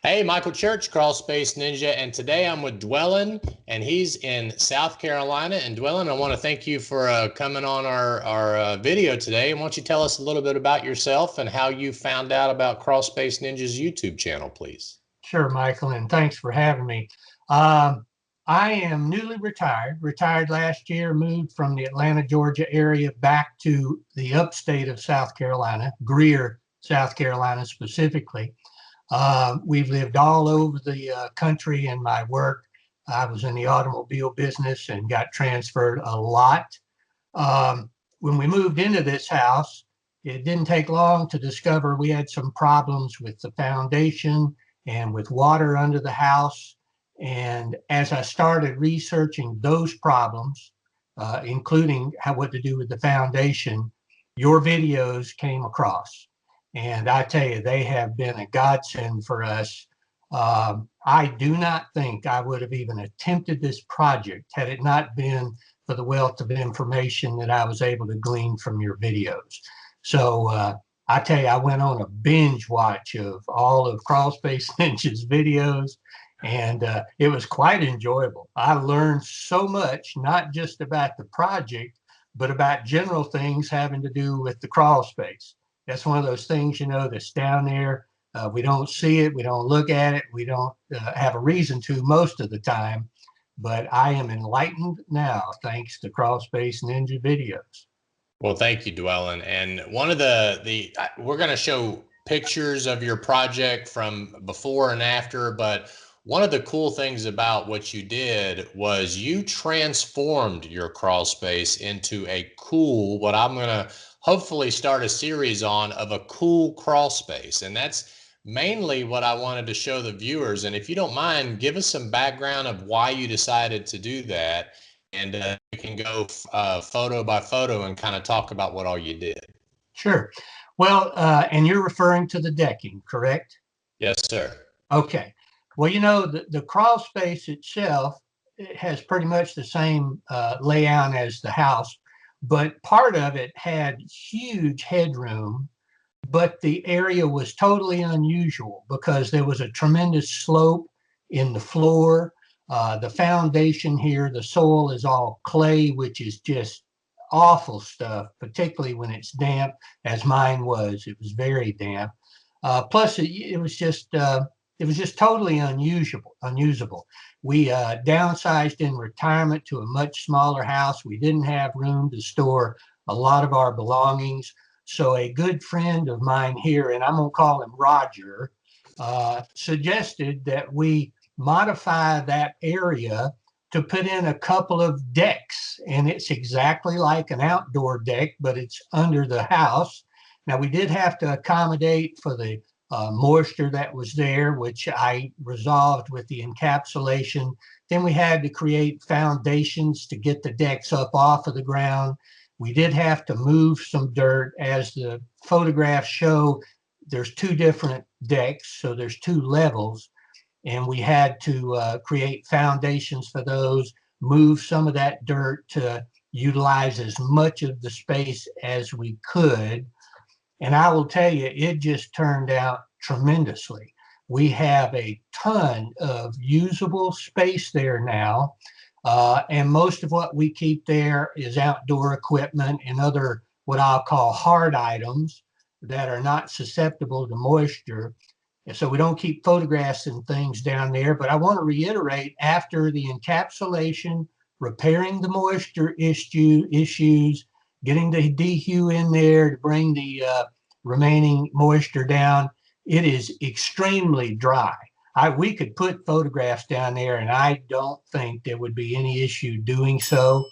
Hey, Michael Church, Crawl Space Ninja, and today I'm with Dwellen, and he's in South Carolina. And Dwellen, I want to thank you for coming on our video today. And why don't you tell us a little bit about yourself and how you found out about Crawl Space Ninja's YouTube channel, please? Sure, Michael, and thanks for having me. I am newly retired last year, moved from the Atlanta, Georgia area back to the upstate of South Carolina, Greer, South Carolina specifically. We've lived all over the country in my work. I was in the automobile business and got transferred a lot. When we moved into this house, it didn't take long to discover we had some problems with the foundation and with water under the house. And as I started researching those problems, including what to do with the foundation, your videos came across. And I tell you, they have been a godsend for us. I do not think I would have even attempted this project had it not been for the wealth of information that I was able to glean from your videos. So I tell you, I went on a binge watch of all of Crawl Space Ninja's videos, and it was quite enjoyable. I learned so much, not just about the project, but about general things having to do with the crawl space. That's one of those things, that's down there. We don't see it. We don't look at it. We don't have a reason to most of the time. But I am enlightened now, thanks to Crawl Space Ninja videos. Well, thank you, Dwellen. And one of we're going to show pictures of your project from before and after, but one of the cool things about what you did was you transformed your crawl space into a cool, what I'm going to hopefully start a series on, of a cool crawl space. And that's mainly what I wanted to show the viewers. And if you don't mind, give us some background of why you decided to do that. And we can go photo by photo and kind of talk about what all you did. Sure. Well, and you're referring to the decking, correct? Yes, sir. Okay. Well, the crawl space itself, it has pretty much the same layout as the house, but part of it had huge headroom, but the area was totally unusual because there was a tremendous slope in the floor. The foundation here, the soil is all clay, which is just awful stuff, particularly when it's damp, as mine was. It was very damp. Plus, it was just totally unusable. We downsized in retirement to a much smaller house. We didn't have room to store a lot of our belongings. So a good friend of mine here, and I'm going to call him Roger, suggested that we modify that area to put in a couple of decks. And it's exactly like an outdoor deck, but it's under the house. Now, we did have to accommodate for the moisture that was there, which I resolved with the encapsulation. Then we had to create foundations to get the decks up off of the ground. We did have to move some dirt. As the photographs show, there's two different decks, so there's two levels, and we had to create foundations for those, move some of that dirt to utilize as much of the space as we could. And I will tell you, it just turned out tremendously. We have a ton of usable space there now. And most of what we keep there is outdoor equipment and other what I'll call hard items that are not susceptible to moisture. So we don't keep photographs and things down there. But I want to reiterate, after the encapsulation, repairing the moisture issues, getting the dehue in there to bring the remaining moisture down, it is extremely dry. We could put photographs down there, and I don't think there would be any issue doing so.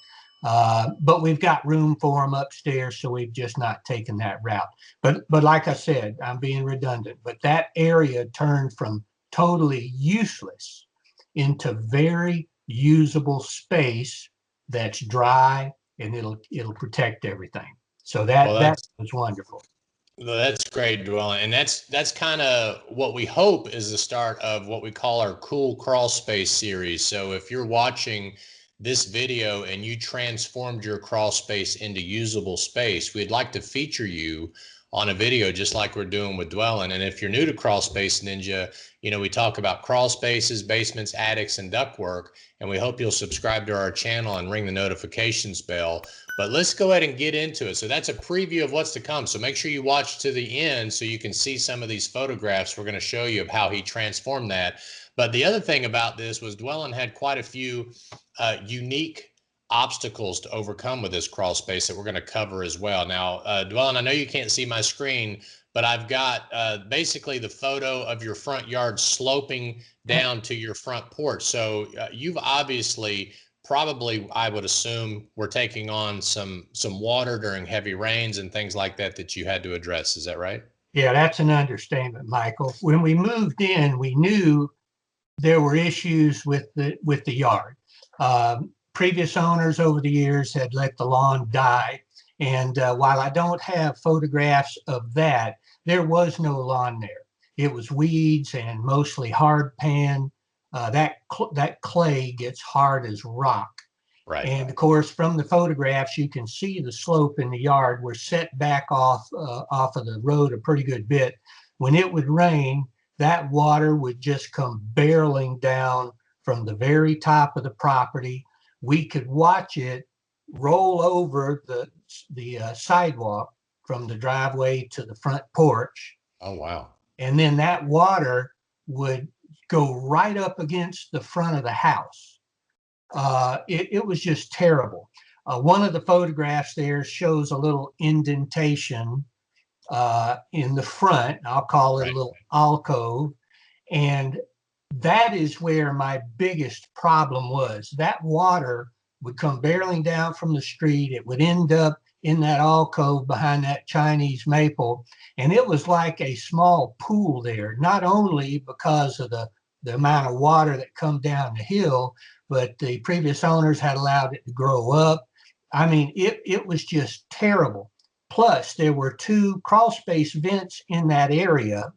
But we've got room for them upstairs, so we've just not taken that route. But like I said, I'm being redundant, but that area turned from totally useless into very usable space that's dry, and it'll protect everything. So that was wonderful. Well, that's great, Dwellen. And that's kind of what we hope is the start of what we call our Cool Crawl Space series. So if you're watching this video and you transformed your crawl space into usable space, we'd like to feature you on a video, just like we're doing with Dwellen. And if you're new to Crawl Space Ninja, we talk about crawl spaces, basements, attics, and ductwork. And we hope you'll subscribe to our channel and ring the notifications bell. But let's go ahead and get into it. So that's a preview of what's to come. So make sure you watch to the end so you can see some of these photographs. We're going to show you of how he transformed that. But the other thing about this was Dwellen had quite a few unique obstacles to overcome with this crawl space that we're going to cover as well. Now, Dwellen, I know you can't see my screen, but I've got basically the photo of your front yard sloping down to your front porch. So you've obviously probably, I would assume, we're taking on some water during heavy rains and things like that that you had to address. Is that right? Yeah, that's an understatement, Michael. When we moved in, we knew there were issues with the yard. Previous owners over the years had let the lawn die. And while I don't have photographs of that, there was no lawn there. It was weeds and mostly hard pan. That clay gets hard as rock. Right. And of course, from the photographs, you can see the slope in the yard. We're set back off of the road a pretty good bit. When it would rain, that water would just come barreling down from the very top of the property. We could watch it roll over the sidewalk from the driveway to the front porch. Oh, wow. And then that water would go right up against the front of the house. It was just terrible. One of the photographs there shows a little indentation in the front. I'll call it a little alcove. And that is where my biggest problem was. That water would come barreling down from the street. It would end up in that alcove behind that Chinese maple. And it was like a small pool there, not only because of the amount of water that come down the hill, but the previous owners had allowed it to grow up. I mean, it was just terrible. Plus, there were 2 crawl space vents in that area,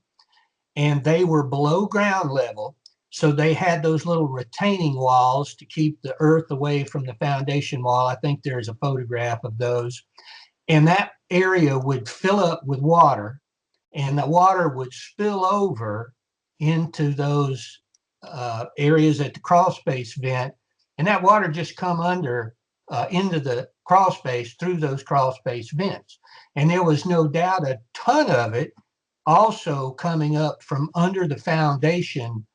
and they were below ground level. So they had those little retaining walls to keep the earth away from the foundation wall. I think there's a photograph of those. And that area would fill up with water, and the water would spill over into those areas at the crawl space vent, and that water just come under into the crawl space through those crawl space vents. And there was no doubt a ton of it also coming up from under the foundation,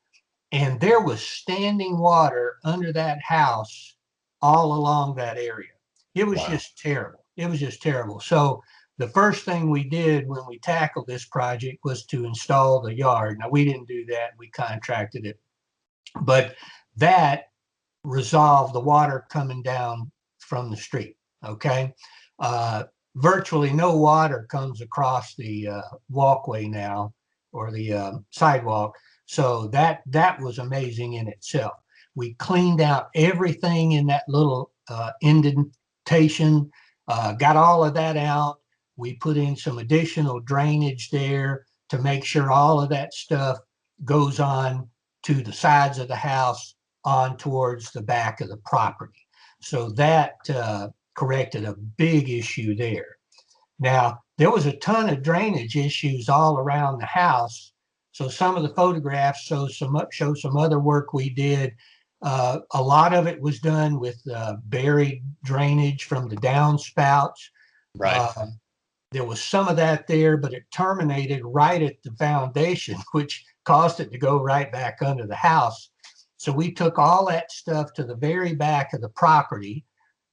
and there was standing water under that house all along that area. It was just terrible. It was just terrible. So the first thing we did when we tackled this project was to install the yard. Now, we didn't do that. We contracted it. But that resolved the water coming down from the street, okay? Virtually no water comes across the walkway now, or the sidewalk. So that was amazing in itself. We cleaned out everything in that little indentation, got all of that out. We put in some additional drainage there to make sure all of that stuff goes on to the sides of the house on towards the back of the property. So that corrected a big issue there. Now, there was a ton of drainage issues all around the house. So some of the photographs show some other work we did. A lot of it was done with buried drainage from the downspouts. Right. There was some of that there, but it terminated right at the foundation, which caused it to go right back under the house. So we took all that stuff to the very back of the property.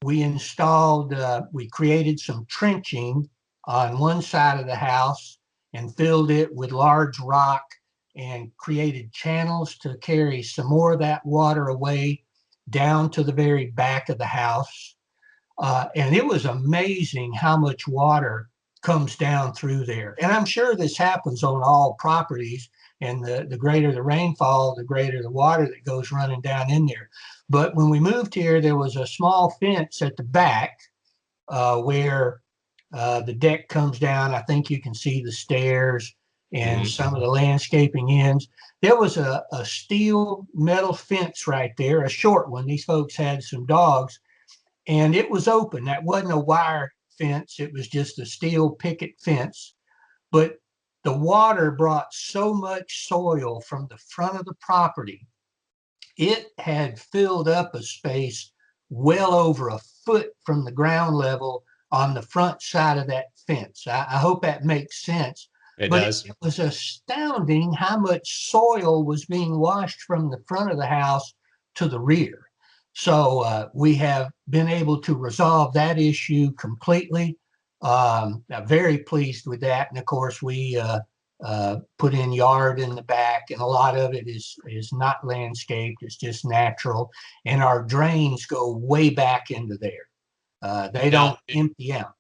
We installed, we created some trenching on one side of the house and filled it with large rock and created channels to carry some more of that water away down to the very back of the house. And it was amazing how much water comes down through there. And I'm sure this happens on all properties, and the greater the rainfall, the greater the water that goes running down in there. But when we moved here, there was a small fence at the back where the deck comes down. I think you can see the stairs and some of the landscaping ends. There was a steel metal fence right there, a short one. These folks had some dogs, and it was open. That wasn't a wire fence. It was just a steel picket fence. but the water brought so much soil from the front of the property, it had filled up a space well over a foot from the ground level on the front side of that fence. I hope that makes sense. It But does. it was astounding how much soil was being washed from the front of the house to the rear. So we have been able to resolve that issue completely. I'm very pleased with that. And of course, we put in yard in the back, and a lot of it is not landscaped. It's just natural. And our drains go way back into there. They Now, don't empty out.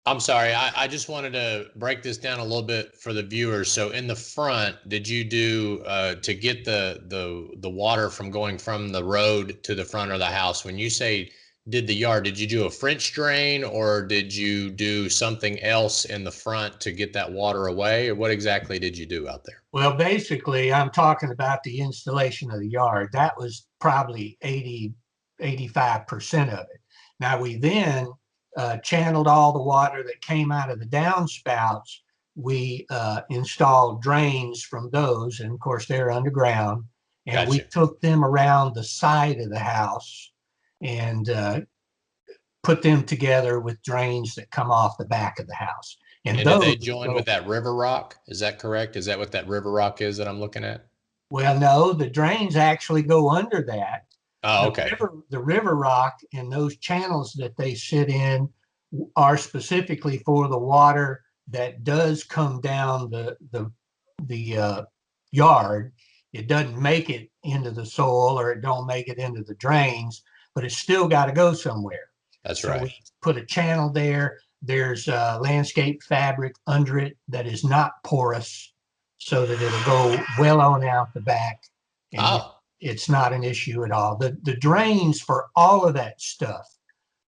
I'm sorry. I just wanted to break this down a little bit for the viewers. So in the front, did you do to get the water from going from the road to the front of the house? When you say did the yard, did you do a French drain or did you do something else in the front to get that water away? Or what exactly did you do out there? Well, basically, I'm talking about the installation of the yard. That was probably 85% of it. Now, we then channeled all the water that came out of the downspouts. We installed drains from those, and of course, they're underground. And we Gotcha. took them around the side of the house and put them together with drains that come off the back of the house. And And did those they join go. with that river rock? Is that correct? Is that what that river rock is that I'm looking at? Well, no, the drains actually go under that. Oh, okay. The river rock and those channels that they sit in are specifically for the water that does come down the yard. It doesn't make it into the soil or it don't make it into the drains, but it's still got to go somewhere. That's So right. we put a channel there. There's landscape fabric under it that is not porous, so that it'll go well on out the back, and Oh, it's not an issue at all. The drains for all of that stuff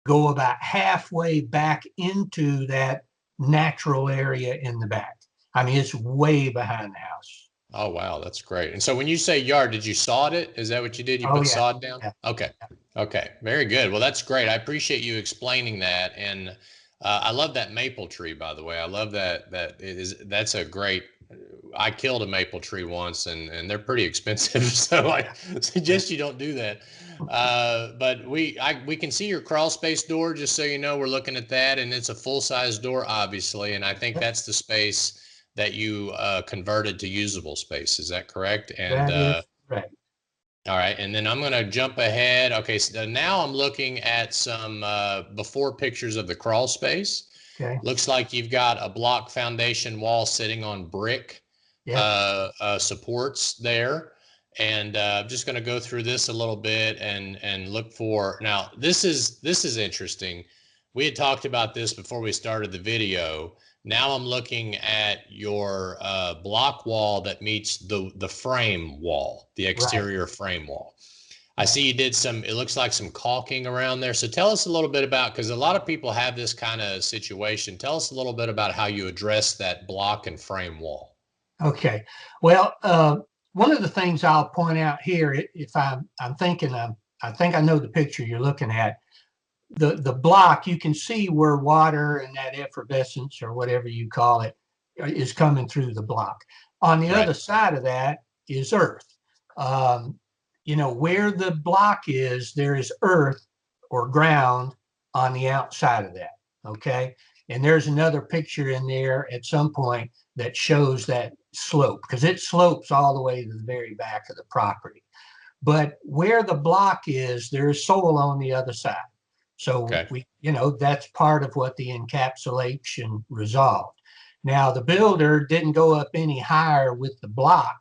go about halfway back into that natural area in the back. I mean, it's way behind the house. oh, wow. That's great. And so when you say yard, did you sod it? Is that what you did? You Oh put yeah, sod down? yeah. Okay. Okay. Very good. Well, that's great. I appreciate you explaining that. And I love that maple tree, by the way. I love that's a great, I killed a maple tree once and they're pretty expensive. So I suggest you don't do that. But we can see your crawl space door, just so you know, we're looking at that, and it's a full size door, obviously. And I think that's the space that you converted to usable space. Is that correct? And That is correct. all right, and then I'm going to jump ahead. Okay, so now I'm looking at some before pictures of the crawl space. Okay. Looks like you've got a block foundation wall sitting on brick Yep. supports there. And I'm just going to go through this a little bit and look for, now this is interesting. We had talked about this before we started the video. Now I'm looking at your block wall that meets the frame wall, the Right. exterior frame wall. I see you did some, it looks like some caulking around there. So tell us a little bit about, because a lot of people have this kind of situation. Tell us a little bit about how you address that block and frame wall. Okay. Well, one of the things I'll point out here, if I'm thinking I think I know the picture you're looking at. The block, you can see where water and that effervescence or whatever you call it is coming through the block. On the Right. other side of that is earth. Um, where the block is, there is earth or ground on the outside of that. Okay. And there's another picture in there at some point that shows that slope, because it slopes all the way to the very back of the property. But where the block is, there's soil on the other side. So Okay. that's part of what the encapsulation resolved. Now, the builder didn't go up any higher with the block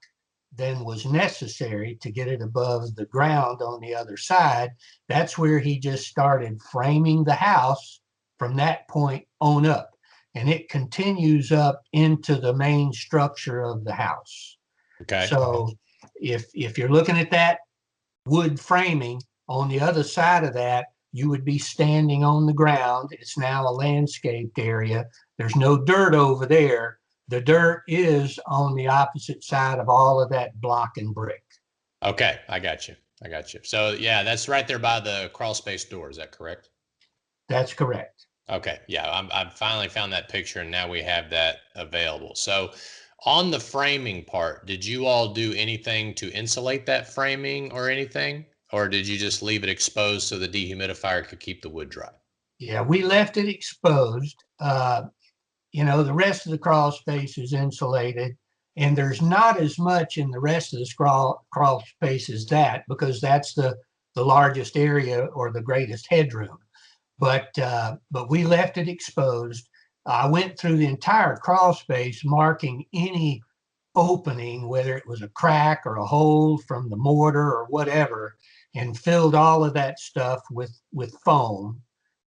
than was necessary to get it above the ground on the other side. That's where he just started framing the house from that point on up. And it continues up into the main structure of the house. Okay. So if you're looking at that wood framing, on the other side of that, you would be standing on the ground. It's now a landscaped area. There's no dirt over there. The dirt is on the opposite side of all of that block and brick. Okay. I got you. I got you. So yeah, that's right there by the crawl space door. Is that correct? That's correct. Okay, yeah, I've finally found that picture, and now we have that available. So, on the framing part, did you all do anything to insulate that framing or anything, or did you just leave it exposed so the dehumidifier could keep the wood dry? Yeah, we left it exposed. The rest of the crawl space is insulated, and there's not as much in the rest of the crawl space as that, because that's the largest area or the greatest headroom. But we left it exposed. I went through the entire crawl space, marking any opening, whether it was a crack or a hole from the mortar or whatever, and filled all of that stuff with foam,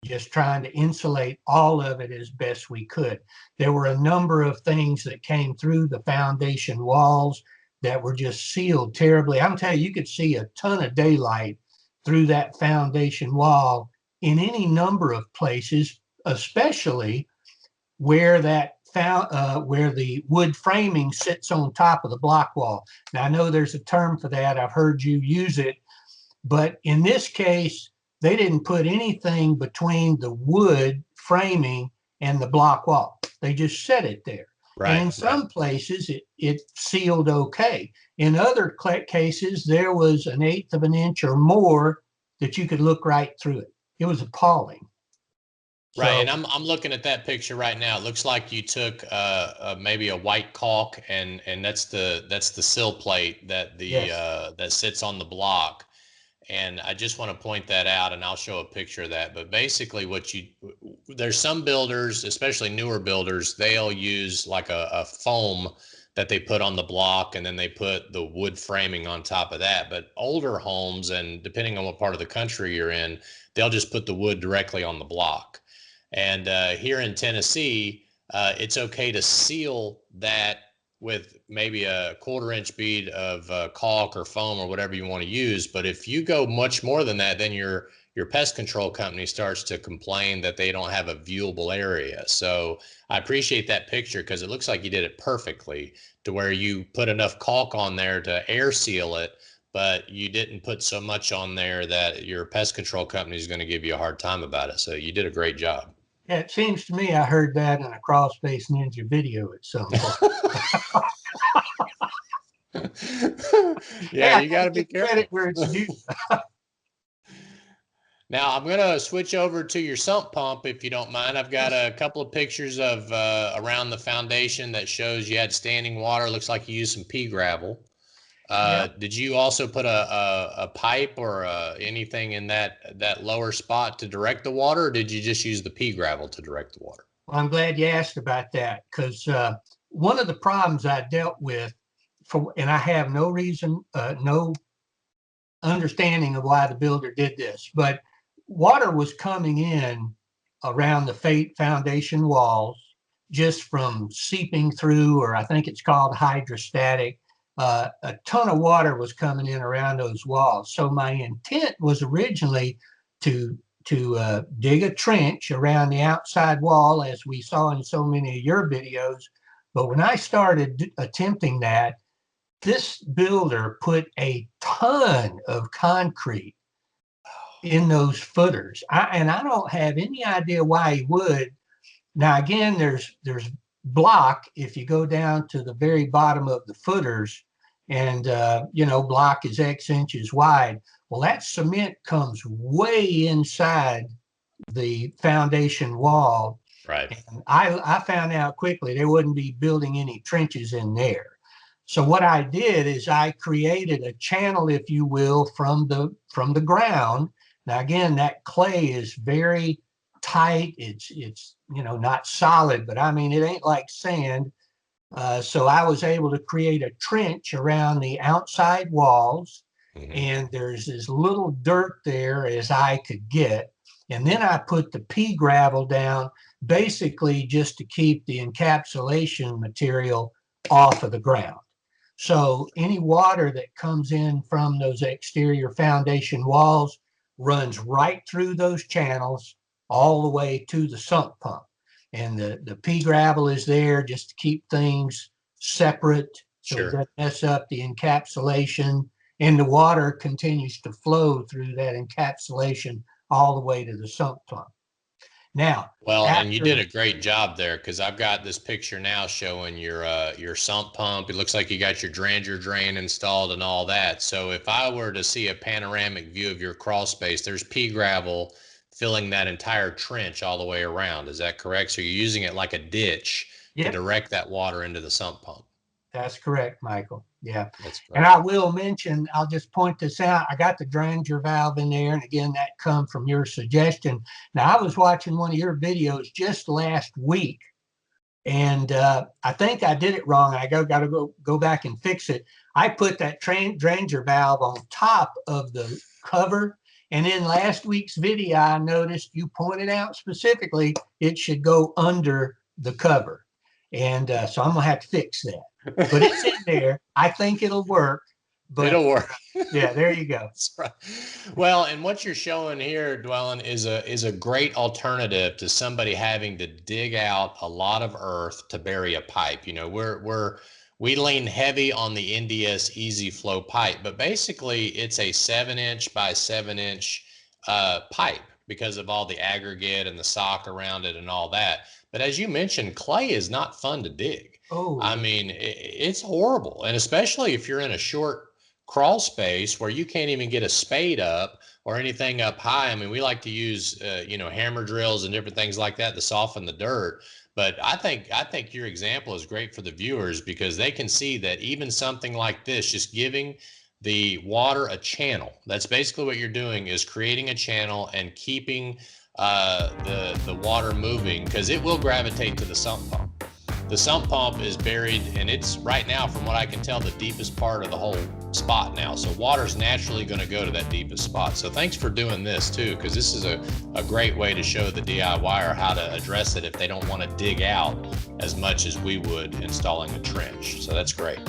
just trying to insulate all of it as best we could. There were a number of things that came through the foundation walls that were just sealed terribly. I'm telling you, you could see a ton of daylight through that foundation wall in any number of places, especially where where the wood framing sits on top of the block wall. Now, I know there's a term for that. I've heard you use it, but in this case, they didn't put anything between the wood framing and the block wall. They just set it there. And Right, in right. some places, it sealed okay. In other cases, there was an eighth of an inch or more that you could look right through it. It was appalling. Right, and So, I'm looking at that picture right now. It looks like you took maybe a white caulk, and that's the sill plate that the yes. that sits on the block. And I just want to point that out, and I'll show a picture of that. But basically, there's some builders, especially newer builders, they'll use like a foam that they put on the block, and then they put the wood framing on top of that. But older homes, and depending on what part of the country you're in, they'll just put the wood directly on the block. And here in Tennessee, it's okay to seal that with maybe a 1/4 inch bead of caulk or foam or whatever you want to use. But if you go much more than that, then your pest control company starts to complain that they don't have a viewable area. So I appreciate that picture, because it looks like you did it perfectly, to where you put enough caulk on there to air seal it, but you didn't put so much on there that your pest control company is going to give you a hard time about it. So you did a great job. Yeah, it seems to me I heard that in a Crawl Space Ninja video at some point. Hey, Yeah, I you got got to to be give credit careful. where it's due. Now I'm gonna switch over to your sump pump, if you don't mind. I've got a couple of pictures of around the foundation that shows you had standing water. Looks like you used some pea gravel. Yeah. Did you also put a pipe or anything in that lower spot to direct the water, or did you just use the pea gravel to direct the water? Well, I'm glad you asked about that, because one of the problems I dealt with, and I have no reason, no understanding of why the builder did this, but water was coming in around the foundation walls just from seeping through, or I think it's called hydrostatic. A ton of water was coming in around those walls. So my intent was originally to dig a trench around the outside wall, as we saw in so many of your videos. But when I started attempting that, this builder put a ton of concrete in those footers. And I don't have any idea why he would. Now, again, there's block if you go down to the very bottom of the footers, and block is X inches wide. Well, that cement comes way inside the foundation wall. Right. And I found out quickly they wouldn't be building any trenches in there. So what I did is I created a channel, if you will, from the ground. Now again, that clay is very tight. It's not solid, but I mean it ain't like sand. So I was able to create a trench around the outside walls, Hmm. and there's as little dirt there as I could get. And then I put the pea gravel down, basically just to keep the encapsulation material off of the ground. So any water that comes in from those exterior foundation walls runs right through those channels all the way to the sump pump. And the pea gravel is there just to keep things separate so it Sure. doesn't mess up the encapsulation. And the water continues to flow through that encapsulation all the way to the sump pump. Now, Well, and you did after a great job there, because I've got this picture now showing your sump pump. It looks like you got your dranger drain installed and all that. So if I were to see a panoramic view of your crawl space, there's pea gravel filling that entire trench all the way around. Is that correct? So you're using it like a ditch to yep, direct that water into the sump pump. that's correct, Michael. Yeah. That's And great. I will mention, I'll just point this out. I got the dranger valve in there. And again, that come from your suggestion. Now, I was watching one of your videos just last week, and I think I did it wrong. I got to go back and fix it. I put that dranger valve on top of the cover. And in last week's video, I noticed you pointed out specifically it should go under the cover. And so I'm going to have to fix that. But it's in there. I think it'll work. But It'll work. yeah, there you go. That's right. Well, and what you're showing here, Dwellen, is a great alternative to somebody having to dig out a lot of earth to bury a pipe. You know, we lean heavy on the NDS Easy Flow pipe, but basically it's a 7-inch by 7-inch pipe because of all the aggregate and the sock around it and all that. But as you mentioned, clay is not fun to dig. Oh, I mean, it's horrible, and especially if you're in a short crawl space where you can't even get a spade up or anything up high. I mean, we like to use hammer drills and different things like that to soften the dirt. But I think your example is great for the viewers, because they can see that even something like this, just giving the water a channel, that's basically what you're doing, is creating a channel and keeping the water moving, because it will gravitate to the sump pump. The sump pump is buried, and it's right now, from what I can tell, the deepest part of the whole spot now. So water's naturally going to go to that deepest spot. So thanks for doing this too, because this is a great way to show the DIYer how to address it if they don't want to dig out as much as we would installing a trench. So that's great.